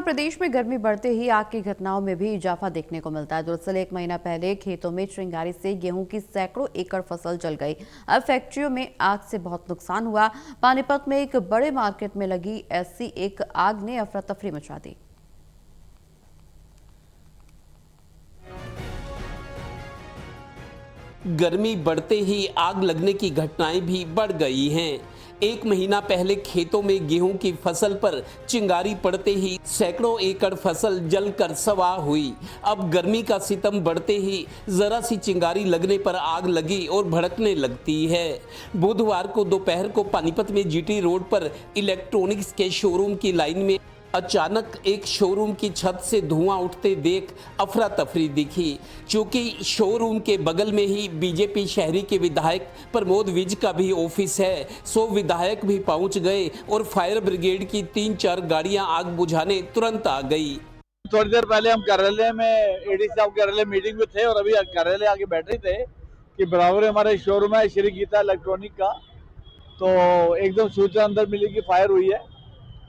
प्रदेश में गर्मी बढ़ते ही आग की घटनाओं में भी इजाफा देखने को मिलता है। दरअसल 1 महीना पहले खेतों में चिंगारी से गेहूं की सैकड़ों एकड़ फसल जल गई। अब फैक्ट्रियों में आग से बहुत नुकसान हुआ। पानीपत में एक बड़े मार्केट में लगी ऐसी एक आग ने अफरा तफरी मचा दी। गर्मी बढ़ते ही आग लगने की घटनाएं भी बढ़ गई हैं। 1 महीना पहले खेतों में गेहूं की फसल पर चिंगारी पड़ते ही सैकड़ों एकड़ फसल जलकर स्वाह हुई। अब गर्मी का सितम बढ़ते ही जरा सी चिंगारी लगने पर आग लगी और भड़कने लगती है। बुधवार को दोपहर को पानीपत में जीटी रोड पर इलेक्ट्रॉनिक्स के शोरूम की लाइन में अचानक एक शोरूम की छत से धुआं उठते देख अफरा तफरी दिखी। चूंकि शोरूम के बगल में ही बीजेपी शहरी के विधायक प्रमोद विज का भी ऑफिस है, सो विधायक भी पहुंच गए और फायर ब्रिगेड की 3-4 गाड़ियां आग बुझाने तुरंत आ गई। थोड़ी देर पहले हम कार्यालय में एडी साहब कार्यालय मीटिंग में थे और अभी कार्यालय आगे बैठे थे कि बराबर हमारे शोरूम है श्री गीता इलेक्ट्रॉनिक का, तो एकदम सूचना अंदर मिली कि फायर हुई है।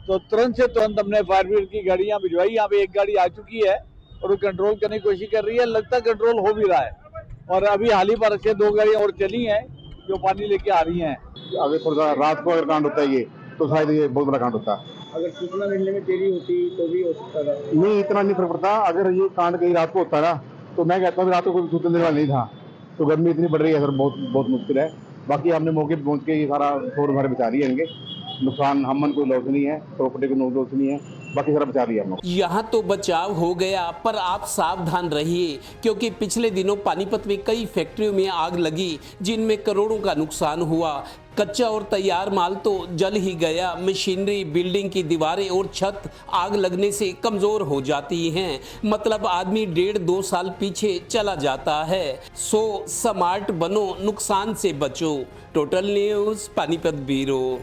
तो तुरंत से तुरंत हमने फायर ब्रिगेड की गाड़ियां भिजवाई। यहाँ पे एक गाड़ी आ चुकी है और वो कंट्रोल करने की कोशिश कर रही है। लगता कंट्रोल हो भी रहा है और अभी हाल ही पर से 2 गाड़ियां और चली हैं जो पानी लेके आ रही हैं। अगर थोड़ा रात को अगर कांड होता है ये तो शायद ये बहुत बड़ा कांड होता। अगर सूचना मिलने में देरी होती तो भी हो सकता था। नहीं, इतना नहीं फर्क पड़ता। अगर ये कांड कहीं रात को होता ना तो मैं कहता हूँ रात को कोई सूचना देने वाला नहीं था। तो गर्मी इतनी बढ़ रही है सर, बहुत बहुत मुश्किल है। बाकी हमने मौके पर पहुँच के ये सारा शोर भरे बचा रही है। इनके नुकसान हमन कोई लॉस नहीं है, प्रॉपर्टी को लॉस नहीं है, बाकी सारा बचा रही है हम लोग। यहाँ तो बचाव हो गया, पर आप सावधान रहिए क्योंकि पिछले दिनों पानीपत में कई फैक्ट्रियों में आग लगी जिनमें करोड़ों का नुकसान हुआ। कच्चा और तैयार माल तो जल ही गया। मशीनरी, बिल्डिंग की दीवारें और छत आग लगने से कमजोर हो जाती हैं। मतलब आदमी 1.5-2 साल पीछे चला जाता है। सो स्मार्ट बनो, नुकसान से बचो। Total news Panipat bureau.